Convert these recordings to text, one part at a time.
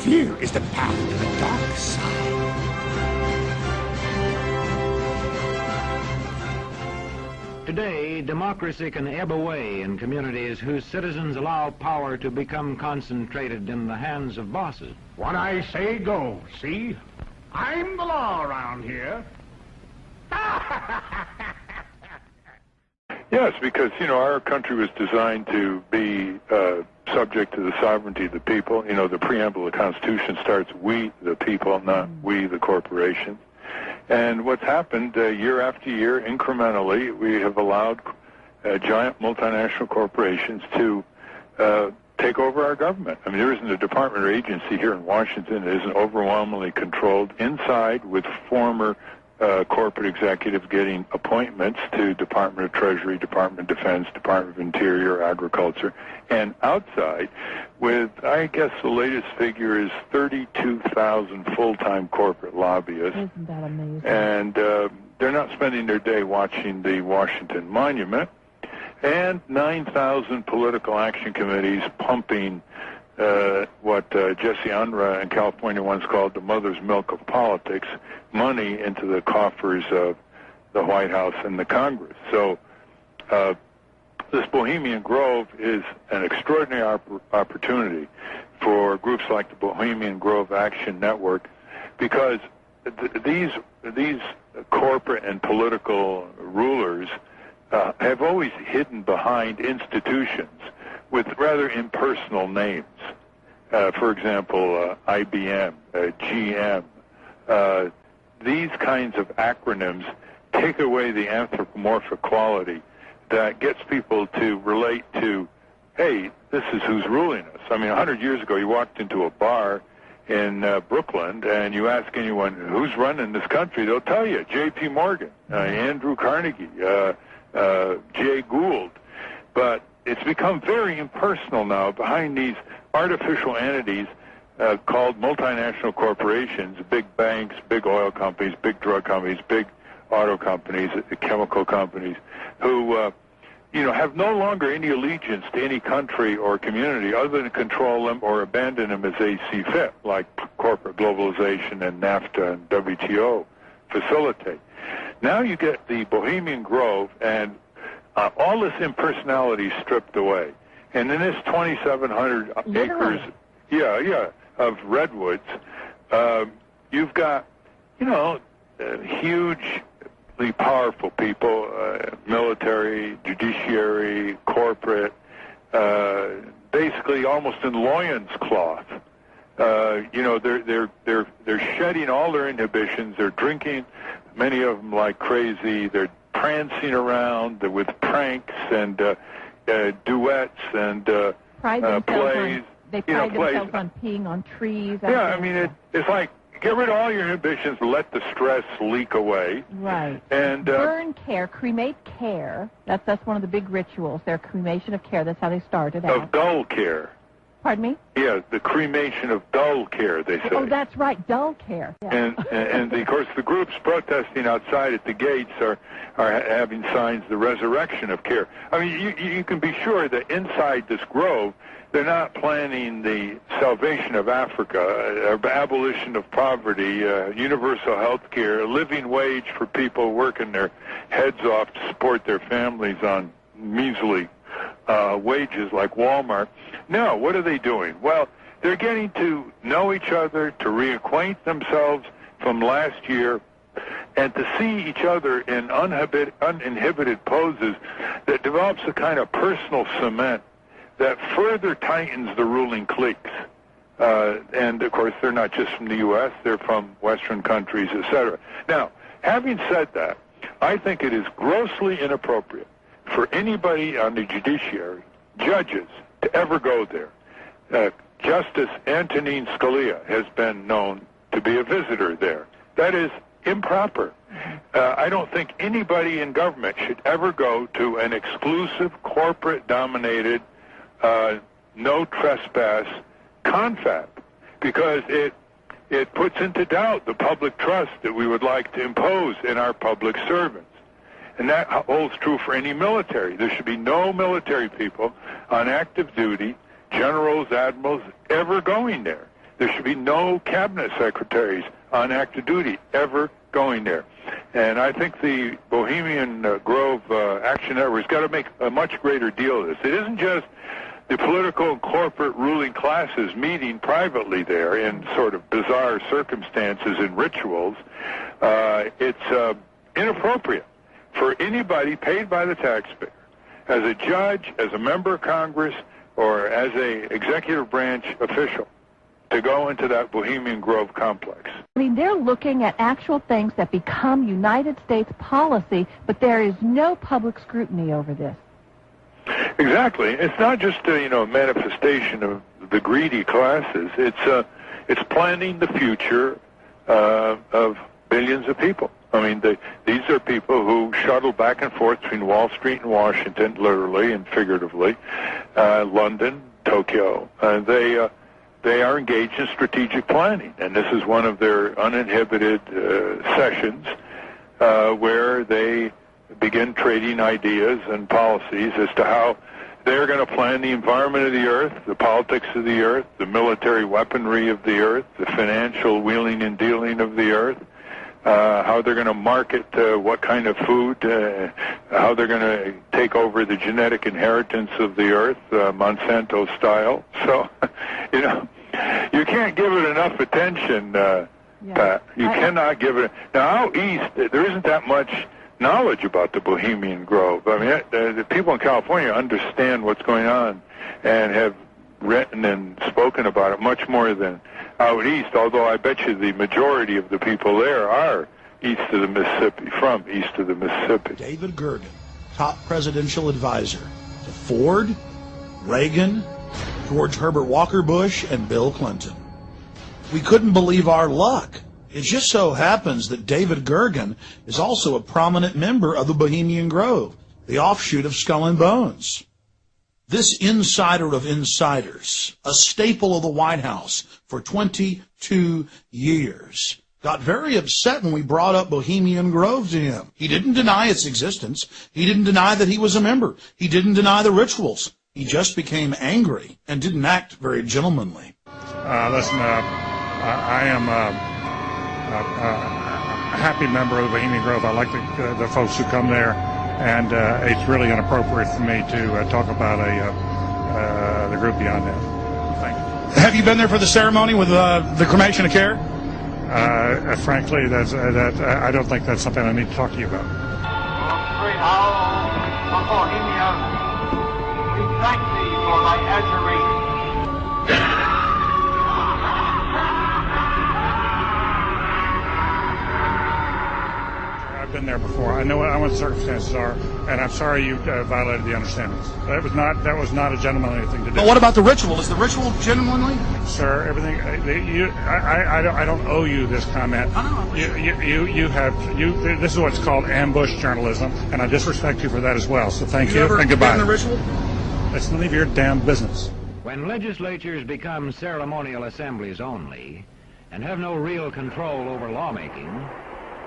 Fear is the path to the dark side. Today, democracy can ebb away in communities whose citizens allow power to become concentrated in the hands of bosses. What I say goes, see? I'm the law around here. Yes, because, our country was designed to be subject to the sovereignty of the people. The preamble of the Constitution starts, we the people, not we the corporations. And what's happened year after year, incrementally, we have allowed giant multinational corporations to take over our government. I mean, there isn't a department or agency here in Washington that isn't overwhelmingly controlled inside, with former corporate executives getting appointments to Department of Treasury, Department of Defense, Department of Interior, Agriculture, and outside with, I guess the latest figure is 32,000 full-time corporate lobbyists. Isn't that amazing? And they're not spending their day watching the Washington Monument, and 9,000 political action committees pumping what Jesse Unruh in California once called the mother's milk of politics, money into the coffers of the White House and the Congress. So this Bohemian Grove is an extraordinary opportunity for groups like the Bohemian Grove Action Network, because these corporate and political rulers have always hidden behind institutions with rather impersonal names. For example, IBM, GM. These kinds of acronyms take away the anthropomorphic quality that gets people to relate to, hey, this is who's ruling us. I mean, 100 years ago, you walked into a bar in Brooklyn, and you ask anyone who's running this country, they'll tell you, J.P. Morgan, Andrew Carnegie, Jay Gould. But it's become very impersonal now behind these artificial entities called multinational corporations, big banks, big oil companies, big drug companies, big auto companies, chemical companies, who have no longer any allegiance to any country or community other than control them or abandon them as they see fit, like corporate globalization and NAFTA and WTO facilitate. Now you get the Bohemian Grove, and all this impersonality stripped away. And in this 2,700 acres, of redwoods, you've got, hugely powerful people, military, judiciary, corporate, basically almost in loins cloth. They're shedding all their inhibitions. They're drinking, many of them like crazy. They're prancing around with pranks and duets and plays. They pride themselves on peeing on trees. It's like, get rid of all your inhibitions, let the stress leak away. Right. And burn care, cremate care. That's one of the big rituals. Their cremation of care. That's how they started out. Of dull care. Pardon me? Yeah, the cremation of dull care, they say. Oh, that's right, dull care. Yeah. And of course, the groups protesting outside at the gates are having signs, the resurrection of care. I mean, you can be sure that inside this grove, they're not planning the salvation of Africa, abolition of poverty, universal health care, a living wage for people working their heads off to support their families on measly wages like Walmart. No, what are they doing? Well, they're getting to know each other, to reacquaint themselves from last year, and to see each other in uninhibited poses that develops a kind of personal cement that further tightens the ruling cliques. And, of course, they're not just from the U.S., they're from Western countries, etc. Now, having said that, I think it is grossly inappropriate for anybody on the judiciary, judges, to ever go there. Justice Antonin Scalia has been known to be a visitor there. That is improper. I don't think anybody in government should ever go to an exclusive, corporate-dominated, no trespass confab, because it puts into doubt the public trust that we would like to impose in our public servants. And that holds true for any military. There should be no military people on active duty, generals, admirals, ever going there. There should be no cabinet secretaries on active duty ever going there. And I think the Bohemian Grove Action Network has got to make a much greater deal of this. It isn't just the political and corporate ruling classes meeting privately there in sort of bizarre circumstances and rituals. It's inappropriate for anybody paid by the taxpayer, as a judge, as a member of Congress, or as a executive branch official, to go into that Bohemian Grove complex. I mean, they're looking at actual things that become United States policy, but there is no public scrutiny over this. Exactly. It's not just a manifestation of the greedy classes. It's planning the future of billions of people. I mean, these are people who shuttle back and forth between Wall Street and Washington, literally and figuratively, London, Tokyo. They are engaged in strategic planning, and this is one of their uninhibited sessions where they begin trading ideas and policies as to how they're going to plan the environment of the earth, the politics of the earth, the military weaponry of the earth, the financial wheeling and dealing of the earth, how they're going to market what kind of food, how they're going to take over the genetic inheritance of the earth, Monsanto style. So, you can't give it enough attention, Pat. You cannot give it. Now, out east, there isn't that much knowledge about the Bohemian Grove. I mean, the people in California understand what's going on and have written and spoken about it much more than out east, although I bet you the majority of the people there are east of the Mississippi, from east of the Mississippi. David Gergen, top presidential advisor to Ford, Reagan, George Herbert Walker Bush, and Bill Clinton. We couldn't believe our luck. It just so happens that David Gergen is also a prominent member of the Bohemian Grove, the offshoot of Skull and Bones. This insider of insiders, a staple of the White House for 22 years, got very upset when we brought up Bohemian Grove to him. He didn't deny its existence. He didn't deny that he was a member. He didn't deny the rituals. He just became angry and didn't act very gentlemanly. Listen, I am a happy member of the Bohemian Grove. I like the folks who come there, and it's really inappropriate for me to talk about the group beyond that. Thank you. Have you been there for the ceremony with the cremation of care? Frankly, I don't think that's something I need to talk to you about. We thank thee for thy adjuration. I've been there before. I know what the circumstances are, and I'm sorry you violated the understandings. That was not a gentlemanly thing to do. But what about the ritual? Is the ritual gentlemanly? Sir, everything. I don't owe you this comment. This is what's called ambush journalism, and I disrespect you for that as well. So thank you and goodbye. The ritual? It's none of your damn business. When legislatures become ceremonial assemblies only and have no real control over lawmaking,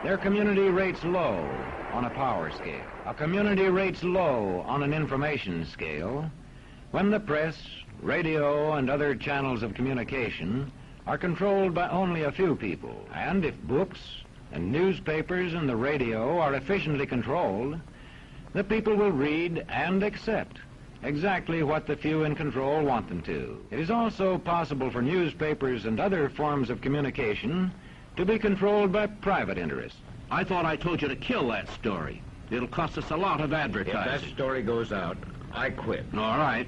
their community rates low on a power scale. A community rates low on an information scale when the press, radio, and other channels of communication are controlled by only a few people. And if books and newspapers and the radio are efficiently controlled, the people will read and accept exactly what the few in control want them to. It is also possible for newspapers and other forms of communication to be controlled by private interests. I thought I told you to kill that story. It'll cost us a lot of advertising. If that story goes out, I quit. All right.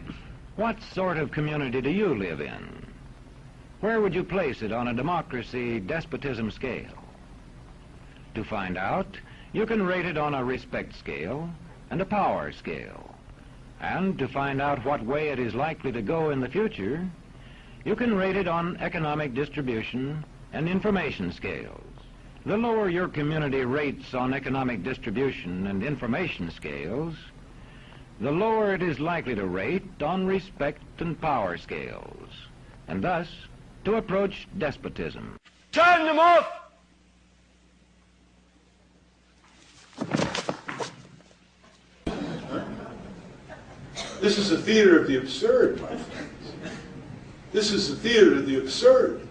What sort of community do you live in? Where would you place it on a democracy-despotism scale? To find out, you can rate it on a respect scale and a power scale. And to find out what way it is likely to go in the future, you can rate it on economic distribution and information scales. The lower your community rates on economic distribution and information scales, the lower it is likely to rate on respect and power scales, and thus to approach despotism. Turn them off! This is a theater of the absurd, my friends. This is the theater of the absurd.